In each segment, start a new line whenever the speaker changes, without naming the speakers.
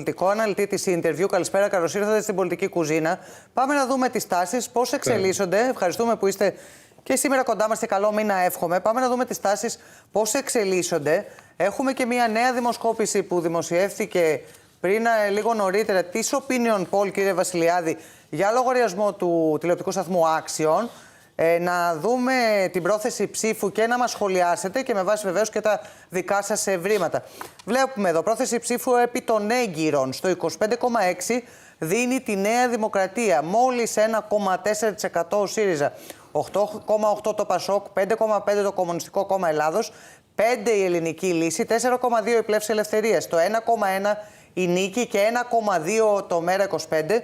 Πολιτικό αναλυτή της Interview. Καλησπέρα, καλώς ήρθατε στην πολιτική κουζίνα. Πάμε να δούμε τις τάσεις, πώς εξελίσσονται. Ευχαριστούμε που είστε και σήμερα κοντά μας και καλό μήνα εύχομαι. Πάμε να δούμε τις τάσεις, πώς εξελίσσονται. Έχουμε και μια νέα δημοσκόπηση που δημοσιεύθηκε πριν λίγο νωρίτερα της Opinion Poll, κύριε Βασιλιάδη, για λογαριασμό του τηλεοπτικού σταθμού Άξιον. Να δούμε την πρόθεση ψήφου και να μας σχολιάσετε και με βάση βεβαίως και τα δικά σας ευρήματα. Βλέπουμε εδώ πρόθεση ψήφου επί των έγκυρων. Στο 25,6% δίνει τη Νέα Δημοκρατία, μόλις 1,4% ο ΣΥΡΙΖΑ, 8,8% το ΠΑΣΟΚ, 5,5% το Κομμουνιστικό Κόμμα Ελλάδος, 5% η Ελληνική Λύση, 4,2% η Πλεύση Ελευθερίας, το 1,1% η Νίκη και 1,2% το ΜέΡΑ25.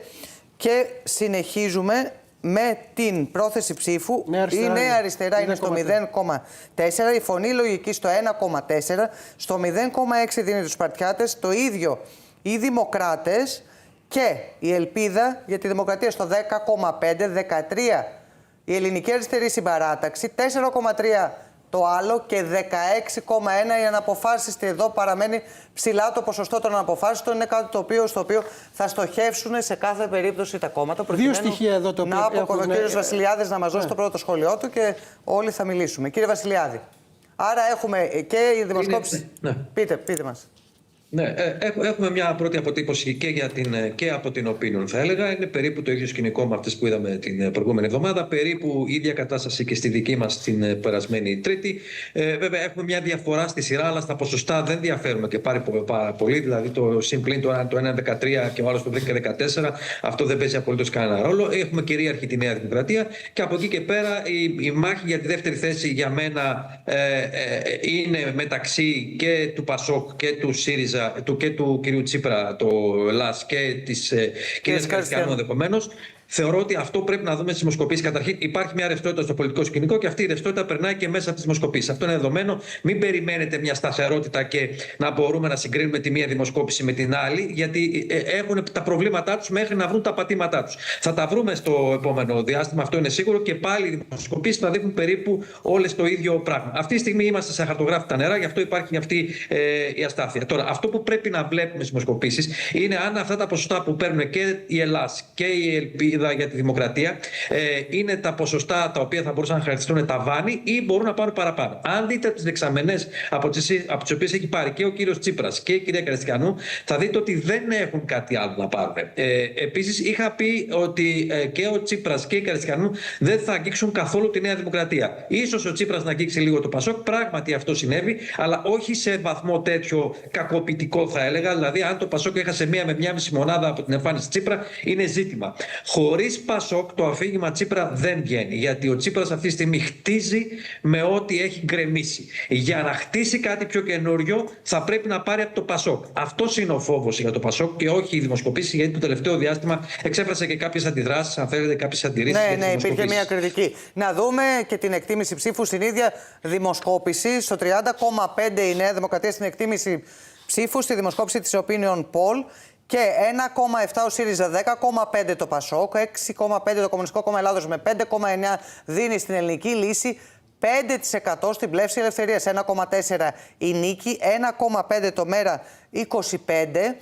Και συνεχίζουμε με την πρόθεση ψήφου. Η Νέα Αριστερά είναι στο 0,4%, η Φωνή Λογική στο 1,4%, στο 0,6% δίνει τους Σπαρτιάτες, το ίδιο οι Δημοκράτες και η Ελπίδα για τη Δημοκρατία στο 10,5%, 13% η Ελληνική Αριστερή Συμπαράταξη, 4,3% το άλλο και 16,1% οι αναποφάσεις. Εδώ παραμένει ψηλά το ποσοστό των αναποφάσεων. Είναι κάτι στο οποίο θα στοχεύσουν σε κάθε περίπτωση τα κόμματα.
Δύο στοιχεία εδώ το οποίο
ο κύριος Βασιλιάδης να μας δώσει το πρώτο σχόλιο του και όλοι θα μιλήσουμε. Κύριε Βασιλιάδη, άρα έχουμε και η δημοσκόπηση. Πείτε μας.
Ναι, έχουμε μια πρώτη αποτύπωση και από την Opinion, θα έλεγα. Είναι περίπου το ίδιο σκηνικό με αυτές που είδαμε την προηγούμενη εβδομάδα. Περίπου η ίδια κατάσταση και στη δική μας την περασμένη Τρίτη. Βέβαια, έχουμε μια διαφορά στη σειρά, αλλά στα ποσοστά δεν διαφέρουμε και πάρα πολύ. Δηλαδή, το συμπλήν το 1,13 και ο άλλος το 10,14. Αυτό δεν παίζει απολύτως κανένα ρόλο. Έχουμε κυρίαρχη τη Νέα Δημοκρατία. Και από εκεί και πέρα η μάχη για τη δεύτερη θέση για μένα είναι μεταξύ και του ΠΑΣΟΚ και του ΣΥΡΙΖΑ και του κυρίου Τσίπρα, το ΛΑΣ και της κυρίας Καριστιανού ενδεχομένως. Θεωρώ ότι αυτό πρέπει να δούμε στις δημοσκοπήσεις. Καταρχήν, υπάρχει μια ρευστότητα στο πολιτικό σκηνικό και αυτή η ρευστότητα περνάει και μέσα από τις δημοσκοπήσεις. Αυτό είναι δεδομένο. Μην περιμένετε μια σταθερότητα και να μπορούμε να συγκρίνουμε τη μία δημοσκόπηση με την άλλη, γιατί έχουν τα προβλήματά τους μέχρι να βρουν τα πατήματά τους. Θα τα βρούμε στο επόμενο διάστημα, αυτό είναι σίγουρο, και πάλι οι δημοσκοπήσεις θα δείχνουν περίπου όλες το ίδιο πράγμα. Αυτή τη στιγμή είμαστε σε χαρτογράφητα νερά, γι' αυτό υπάρχει αυτή η αστάθεια. Τώρα, αυτό που πρέπει να βλέπουμε στις δημοσκοπήσεις είναι αν αυτά τα ποσοστά που παίρνουν και η Ελλάς και η Ελπίδα για τη Δημοκρατία είναι τα ποσοστά τα οποία θα μπορούσαν να χαρακτηριστούν ταβάνι ή μπορούν να πάρουν παραπάνω. Αν δείτε τις δεξαμενές από τις οποίες έχει πάρει και ο κύριος Τσίπρας και η κυρία Καριστιανού, θα δείτε ότι δεν έχουν κάτι άλλο να πάρουν. Επίσης, είχα πει ότι και ο Τσίπρας και η Καριστιανού δεν θα αγγίξουν καθόλου τη Νέα Δημοκρατία. Ίσως ο Τσίπρας να αγγίξει λίγο το ΠΑΣΟΚ, πράγματι αυτό συνέβη, αλλά όχι σε βαθμό τέτοιο κακοποιητικό, θα έλεγα. Δηλαδή, αν το ΠΑΣΟΚ έχασε με 1,5 μονάδα από την εμφάνιση Τσίπρα, είναι ζήτημα. Χωρίς ΠΑΣΟΚ το αφήγημα Τσίπρα δεν βγαίνει. Γιατί ο Τσίπρας αυτή τη στιγμή χτίζει με ό,τι έχει γκρεμίσει. Για να χτίσει κάτι πιο καινούριο θα πρέπει να πάρει από το ΠΑΣΟΚ. Αυτός είναι ο φόβος για το ΠΑΣΟΚ και όχι η δημοσκοπήση, γιατί το τελευταίο διάστημα εξέφρασε και κάποιες αντιδράσεις, αν θέλετε, κάποιες αντιρρήσεις.
Ναι, υπήρχε μια κριτική. Να δούμε και την εκτίμηση ψήφου στην ίδια δημοσκόπηση. Στο 30,5% η Νέα Δημοκρατία στην εκτίμηση ψήφου στη δημοσκόπηση της Opinion Poll. Και 1,7% ο ΣΥΡΙΖΑ, 10,5% το ΠΑΣΟΚ, 6,5% το Κομμουνιστικό Κόμμα Ελλάδος με 5,9% δίνει στην Ελληνική Λύση, 5% στην Πλεύση Ελευθερίας, 1,4% η Νίκη, 1,5% το ΜέΡΑ25,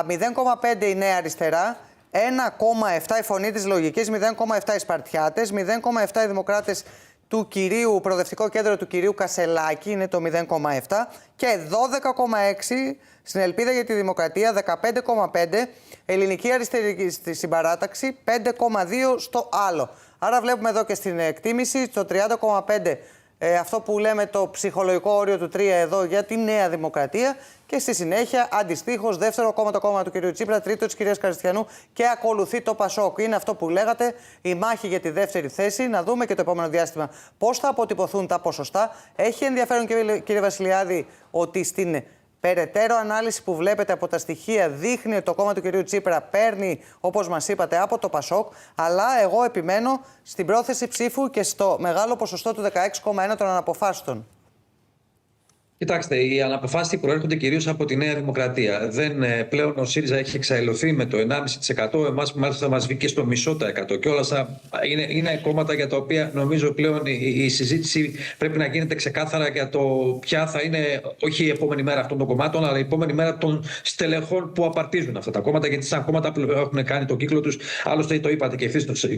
0,5% η Νέα Αριστερά, 1,7% η Φωνή της Λογικής, 0,7% οι Σπαρτιάτες, 0,7% οι Δημοκράτες του κυρίου Προοδευτικό Κέντρο του κυρίου Κασελάκη, είναι το 0,7%, και 12,6% στην Ελπίδα για τη Δημοκρατία, 15,5% Ελληνική Αριστερή Συμπαράταξη, 5,2% στο άλλο. Άρα βλέπουμε εδώ και στην εκτίμηση το 30,5% αυτό που λέμε το ψυχολογικό όριο του 3% εδώ για τη Νέα Δημοκρατία, και στη συνέχεια αντιστοίχως δεύτερο κόμμα το κόμμα του κ. Τσίπρα, τρίτο της κυρίας Καριστιανού και ακολουθεί το ΠΑΣΟΚ. Είναι αυτό που λέγατε, η μάχη για τη δεύτερη θέση. Να δούμε και το επόμενο διάστημα πώς θα αποτυπωθούν τα ποσοστά. Έχει ενδιαφέρον, κύριε Βασιλιάδη, ότι στην περαιτέρω ανάλυση που βλέπετε από τα στοιχεία δείχνει ότι το κόμμα του κυρίου Τσίπρα παίρνει, όπως μας είπατε, από το ΠΑΣΟΚ, αλλά εγώ επιμένω στην πρόθεση ψήφου και στο μεγάλο ποσοστό του 16,1% των αναποφάσεων.
Κοιτάξτε, οι αναποφάσεις προέρχονται κυρίως από τη Νέα Δημοκρατία. Πλέον ο ΣΥΡΙΖΑ έχει εξαελωθεί με το 1,5%, εμάς μάλιστα μας βγήκε στο 0,5%. Και όλα αυτά είναι κόμματα για τα οποία νομίζω πλέον η συζήτηση πρέπει να γίνεται ξεκάθαρα για το ποια θα είναι, όχι η επόμενη μέρα αυτών των κομμάτων, αλλά η επόμενη μέρα των στελεχών που απαρτίζουν αυτά τα κόμματα. Γιατί σαν κόμματα που έχουν κάνει τον κύκλο τους, άλλωστε το είπατε και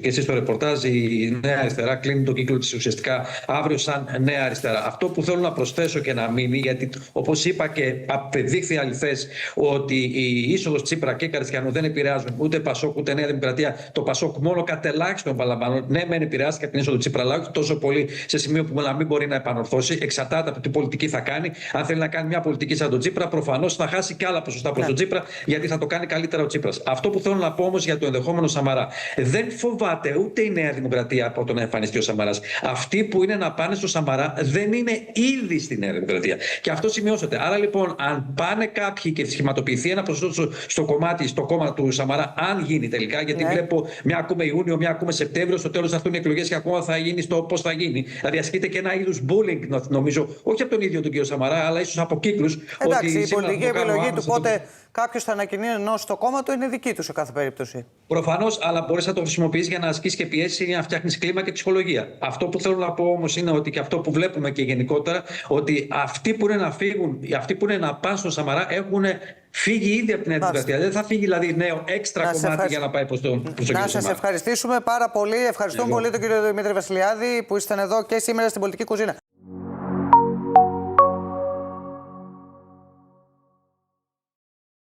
εσείς στο ρεπορτάζ, η Νέα Αριστερά κλείνει τον κύκλο της ουσιαστικά αύριο σαν Νέα Αριστερά. Αυτό που θέλω να προσθέσω και να μείνει, γιατί όπως είπα και απεδείχθη αληθές ότι η είσοδος Τσίπρα και Καριστιανού δεν επηρεάζουν ούτε Πασόκ ούτε Νέα Δημοκρατία. Το Πασόκ μόνο κατελάχιστον, επαναλαμβάνω, ναι, μεν επηρεάστηκε από την είσοδο Τσίπρα, αλλά όχι τόσο πολύ σε σημείο που να μην μπορεί να επανορθώσει. Εξαρτάται από τι πολιτική θα κάνει. Αν θέλει να κάνει μια πολιτική σαν τον Τσίπρα, προφανώς θα χάσει και άλλα ποσοστά προς τον Τσίπρα, γιατί θα το κάνει καλύτερα ο Τσίπρας. Αυτό που θέλω να πω όμως για το ενδεχόμενο Σαμαρά. Δεν φοβάται ούτε η Νέα Δημοκρατία από το να εμφανιστεί ο Σαμαράς. Αυτοί που είναι να πάνε στο Σαμαρά δεν είναι ήδη στη Νέα Δημοκρατία. Και αυτό σημειώσατε. Άρα λοιπόν, αν πάνε κάποιοι και σχηματοποιηθεί ένα ποσοστό στο κόμμα του Σαμαρά, αν γίνει τελικά, γιατί βλέπω μια ακούμε Ιούνιο, μια ακούμε Σεπτέμβριο, στο τέλος θα έρθουν οι εκλογές και ακόμα θα γίνει στο πώς θα γίνει. Δηλαδή ασκείται και ένα είδους bullying, νομίζω, όχι από τον ίδιο τον κύριο Σαμαρά, αλλά ίσως από κύκλους.
Εντάξει, η πολιτική επιλογή του πότε κάποιος θα ανακοινώσει το κόμμα του είναι δική του σε κάθε περίπτωση.
Προφανώς, αλλά μπορείς να το χρησιμοποιείς για να ασκήσεις και πιέσεις ή να φτιάχνεις κλίμα και ψυχολογία. Αυτό που θέλω να πω όμως είναι ότι και αυτό που βλέπουμε και γενικότερα, ότι αυτοί που είναι να φύγουν, αυτοί που είναι να πάνε στον Σαμαρά έχουν φύγει ήδη από την Νέα Δημοκρατία. Δεν θα φύγει δηλαδή νέο έξτρα κομμάτι για να πάει προς τον κύριο Σαμαρά.
Να σας ευχαριστήσουμε πάρα πολύ. Ευχαριστούμε πολύ τον κύριο Δημήτρη Βασιλιάδη που ήσταν εδώ και σήμερα στην Πολιτική Κουζίνα.